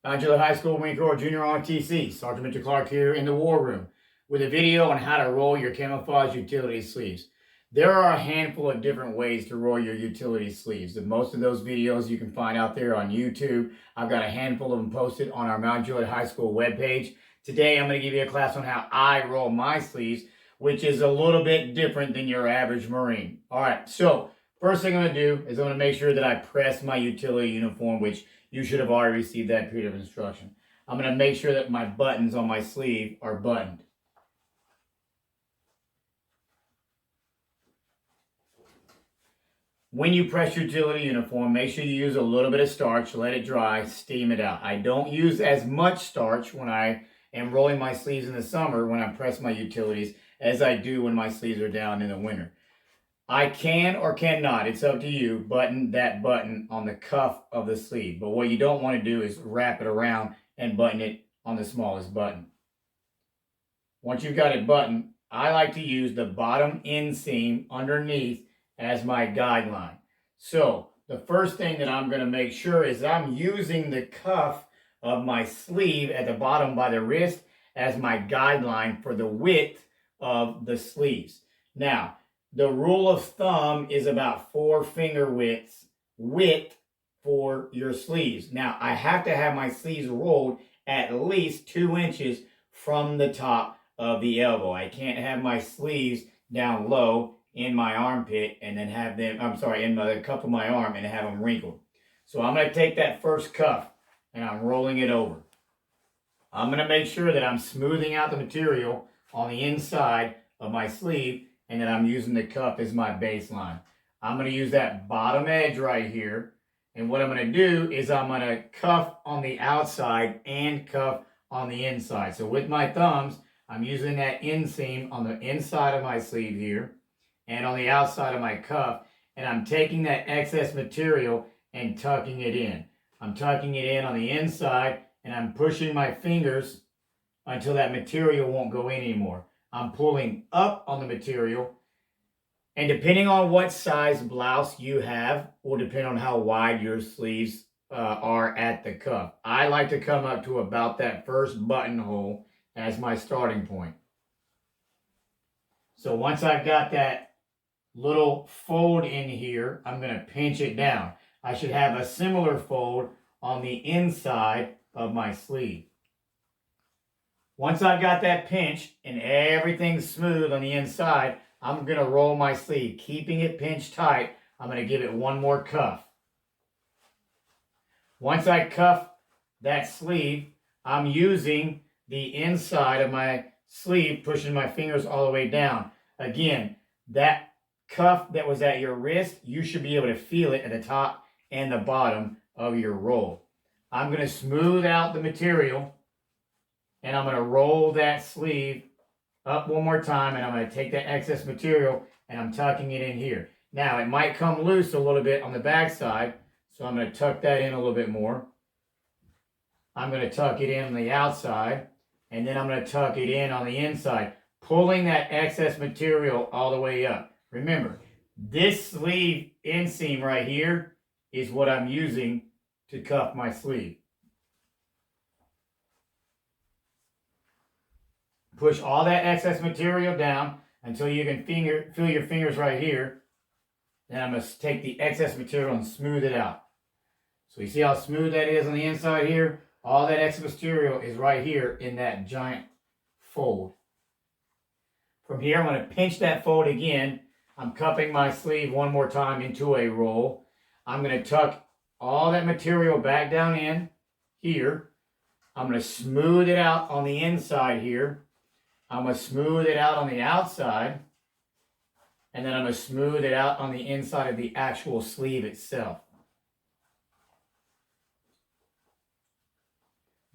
Angela High School Marine Corps Junior on TC, Sergeant Mr. Clark here in the war room with a video on how to roll your camouflage utility sleeves. There are a handful of different ways to roll your utility sleeves, and most of those videos you can find out there on YouTube. I've got a handful of them posted on our Mount Juliet High School webpage. Today I'm going to give you a class on how I roll my sleeves, which is a little bit different than your average Marine. Alright, so first thing I'm going to do is I'm going to make sure that I press my utility uniform, which you should have already received that period of instruction. I'm going to make sure that my buttons on my sleeve are buttoned. When you press your utility uniform, make sure you use a little bit of starch, let it dry, steam it out. I don't use as much starch when I am rolling my sleeves in the summer when I press my utilities as I do when my sleeves are down in the winter. I can or cannot, it's up to you, button that button on the cuff of the sleeve. But what you don't want to do is wrap it around and button it on the smallest button. Once you've got it buttoned, I like to use the bottom inseam underneath as my guideline. So the first thing that I'm going to make sure is I'm using the cuff of my sleeve at the bottom by the wrist as my guideline for the width of the sleeves. Now, the rule of thumb is about 4 finger width for your sleeves. Now, I have to have my sleeves rolled at least 2 inches from the top of the elbow. I can't have my sleeves down low in my armpit and then have them, in the cuff of my arm and have them wrinkled. So I'm going to take that first cuff and I'm rolling it over. I'm going to make sure that I'm smoothing out the material on the inside of my sleeve and then I'm using the cuff as my baseline. I'm going to use that bottom edge right here. And what I'm going to do is I'm going to cuff on the outside and cuff on the inside. So with my thumbs, I'm using that inseam on the inside of my sleeve here and on the outside of my cuff. And I'm taking that excess material and tucking it in. I'm tucking it in on the inside and I'm pushing my fingers until that material won't go in anymore. I'm pulling up on the material, and depending on what size blouse you have will depend on how wide your sleeves are at the cuff. I like to come up to about that first buttonhole as my starting point. So once I've got that little fold in here, I'm going to pinch it down. I should have a similar fold on the inside of my sleeve. Once I've got that pinched and everything's smooth on the inside, I'm going to roll my sleeve, keeping it pinched tight. I'm going to give it one more cuff. Once I cuff that sleeve, I'm using the inside of my sleeve, pushing my fingers all the way down. Again, that cuff that was at your wrist, you should be able to feel it at the top and the bottom of your roll. I'm going to smooth out the material and I'm going to roll that sleeve up one more time and I'm going to take that excess material and I'm tucking it in here. Now, it might come loose a little bit on the back side, so I'm going to tuck that in a little bit more. I'm going to tuck it in on the outside and then I'm going to tuck it in on the inside, pulling that excess material all the way up. Remember, this sleeve inseam right here is what I'm using to cuff my sleeve. Push all that excess material down until you can feel your fingers right here. Then I'm going to take the excess material and smooth it out. So you see how smooth that is on the inside here? All that excess material is right here in that giant fold. From here, I'm going to pinch that fold again. I'm cupping my sleeve one more time into a roll. I'm going to tuck all that material back down in here. I'm going to smooth it out on the inside here. I'm going to smooth it out on the outside. And then I'm going to smooth it out on the inside of the actual sleeve itself.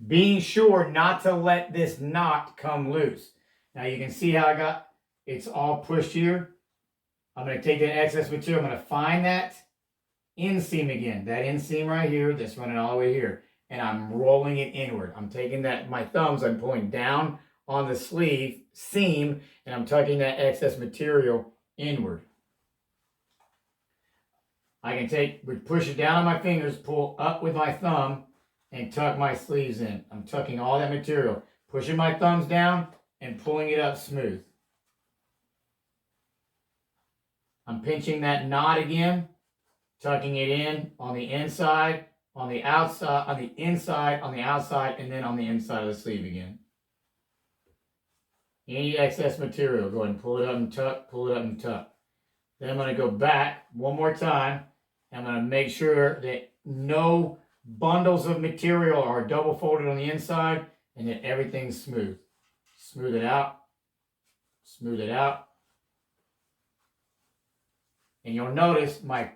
Being sure not to let this knot come loose. Now you can see how it's all pushed here. I'm going to take that excess material. I'm going to find that inseam again. That inseam right here that's running all the way here. And I'm rolling it inward. I'm taking my thumbs, I'm pulling down on the sleeve seam and I'm tucking that excess material inward. I can push it down on my fingers, pull up with my thumb, and tuck my sleeves in. I'm tucking all that material, pushing my thumbs down and pulling it up smooth. I'm pinching that knot again, tucking it in on the inside, on the outside, on the inside, on the outside, and then on the inside of the sleeve again. Any excess material, go ahead and pull it up and tuck, pull it up and tuck. Then I'm going to go back one more time. I'm going to make sure that no bundles of material are double folded on the inside and that everything's smooth. Smooth it out. Smooth it out. And you'll notice my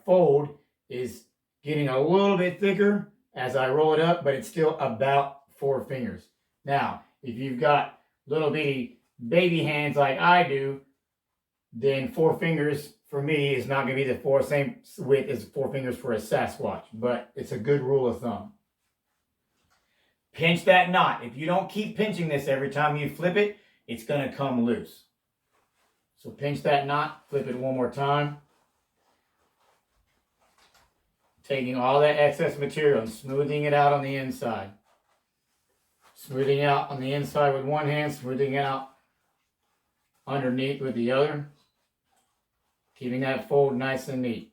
fold is getting a little bit thicker as I roll it up, but it's still about 4 fingers. Now, if you've got little bitty baby hands like I do, then 4 fingers for me is not going to be the same width as 4 fingers for a Sasquatch, but it's a good rule of thumb. Pinch that knot. If you don't keep pinching this every time you flip it, it's going to come loose. So pinch that knot, flip it one more time. Taking all that excess material and smoothing it out on the inside. Smoothing out on the inside with one hand, smoothing out underneath with the other. Keeping that fold nice and neat.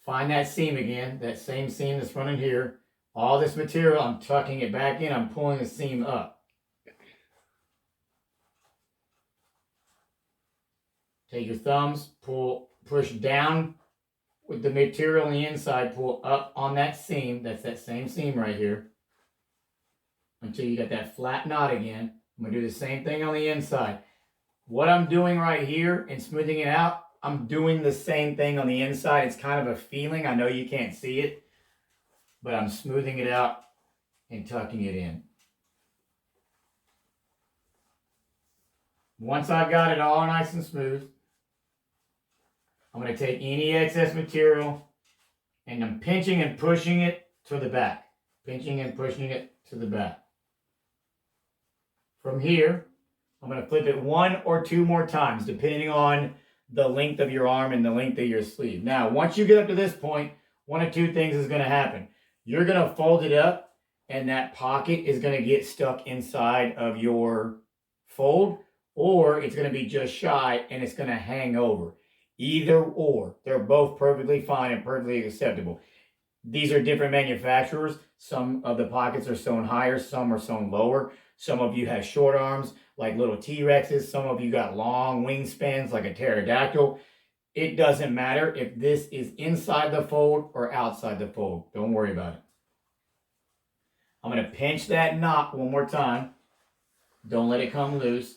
Find that seam again, that same seam that's running here. All this material, I'm tucking it back in, I'm pulling the seam up. Take your thumbs, push down with the material on the inside, pull up on that seam, that's that same seam right here, until you get that flat knot again. I'm going to do the same thing on the inside. What I'm doing right here and smoothing it out, I'm doing the same thing on the inside. It's kind of a feeling. I know you can't see it, but I'm smoothing it out and tucking it in. Once I've got it all nice and smooth, I'm going to take any excess material and I'm pinching and pushing it to the back. Pinching and pushing it to the back. From here, I'm going to flip it 1 or 2 more times, depending on the length of your arm and the length of your sleeve. Now, once you get up to this point, 1 of 2 things is going to happen. You're going to fold it up, and that pocket is going to get stuck inside of your fold, or it's going to be just shy, and it's going to hang over. Either or. They're both perfectly fine and perfectly acceptable. These are different manufacturers. Some of the pockets are sewn higher, some are sewn lower. Some of you have short arms like little T-Rexes. Some of you got long wingspans like a pterodactyl. It doesn't matter if this is inside the fold or outside the fold. Don't worry about it. I'm going to pinch that knot one more time. Don't let it come loose.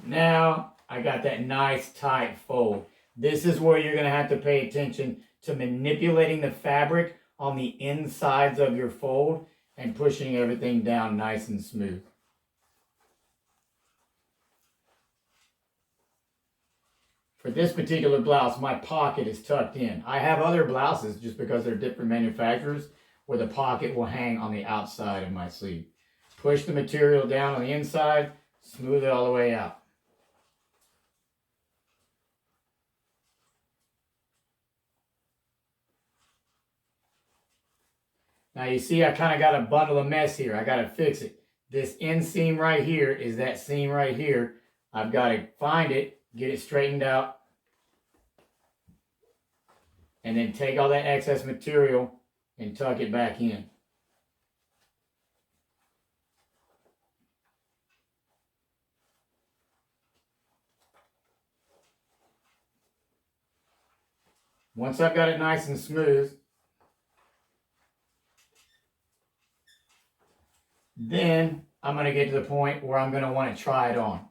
Now I got that nice tight fold. This is where you're going to have to pay attention to manipulating the fabric on the insides of your fold and pushing everything down nice and smooth. For this particular blouse, my pocket is tucked in. I have other blouses, just because they're different manufacturers, where the pocket will hang on the outside of my sleeve. Push the material down on the inside, smooth it all the way out. Now you see I kind of got a bundle of mess here. I got to fix it. This inseam right here is that seam right here. I've got to find it, get it straightened out, and then take all that excess material and tuck it back in. Once I've got it nice and smooth, then I'm going to get to the point where I'm going to want to try it on.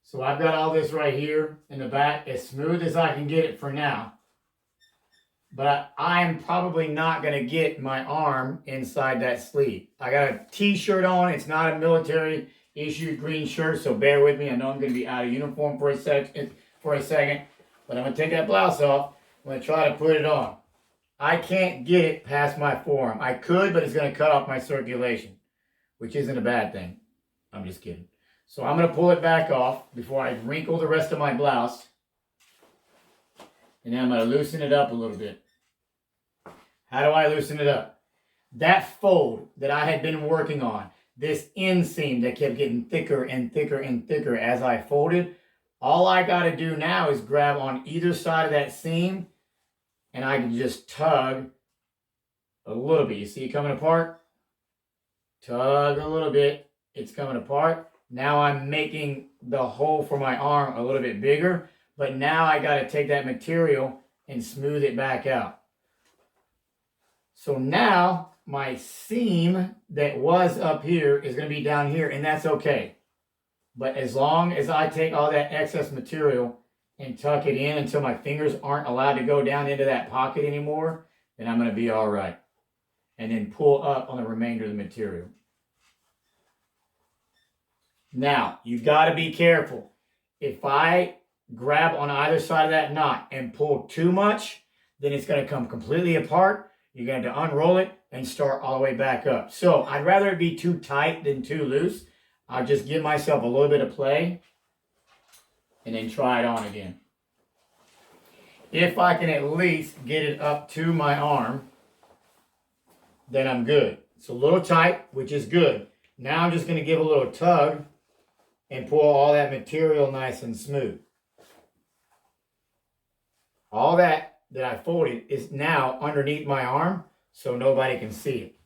So I've got all this right here in the back, as smooth as I can get it for now. But I'm probably not going to get my arm inside that sleeve. I got a t-shirt on. It's not a military issued green shirt, so bear with me. I know I'm going to be out of uniform for a second, but I'm going to take that blouse off. I'm going to try to put it on. I can't get it past my forearm. I could, but it's going to cut off my circulation, which isn't a bad thing. I'm just kidding. So I'm going to pull it back off before I wrinkle the rest of my blouse. And then I'm going to loosen it up a little bit. How do I loosen it up? That fold that I had been working on, this inseam that kept getting thicker and thicker and thicker as I folded, all I got to do now is grab on either side of that seam and I can just tug a little bit. You see it coming apart? Tug a little bit. It's coming apart. Now I'm making the hole for my arm a little bit bigger, but now I got to take that material and smooth it back out. So now my seam that was up here is going to be down here, and that's okay. But as long as I take all that excess material and tuck it in until my fingers aren't allowed to go down into that pocket anymore, then I'm going to be all right. And then pull up on the remainder of the material. Now, you've got to be careful. If I grab on either side of that knot and pull too much, then it's going to come completely apart. You're going to unroll it and start all the way back up. So I'd rather it be too tight than too loose. I'll just give myself a little bit of play and then try it on again. If I can at least get it up to my arm, then I'm good. It's a little tight, which is good. Now I'm just going to give a little tug and pull all that material nice and smooth. All that I folded is now underneath my arm, so nobody can see it.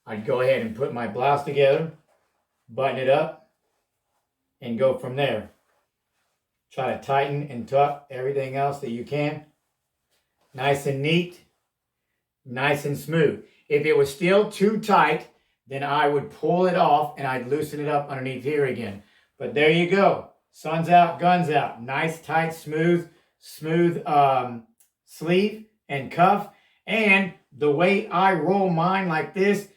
I'd go ahead and put my blouse together, button it up, and go from there. Try to tighten and tuck everything else that you can. Nice and neat, nice and smooth. If it was still too tight, then I would pull it off and I'd loosen it up underneath here again. But there you go. Sun's out, guns out. Nice, tight, smooth sleeve and cuff. And the way I roll mine like this,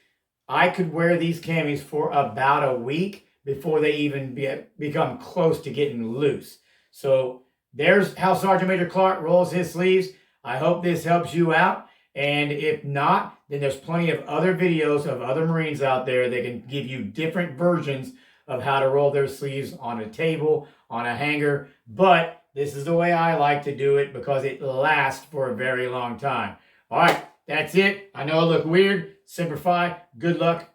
I could wear these camis for about a week before they even become close to getting loose. So there's how Sergeant Major Clark rolls his sleeves. I hope this helps you out. And if not, then there's plenty of other videos of other Marines out there that can give you different versions of how to roll their sleeves on a table, on a hanger. But this is the way I like to do it because it lasts for a very long time. All right, that's it. I know it looked weird. Semper Fi. Good luck.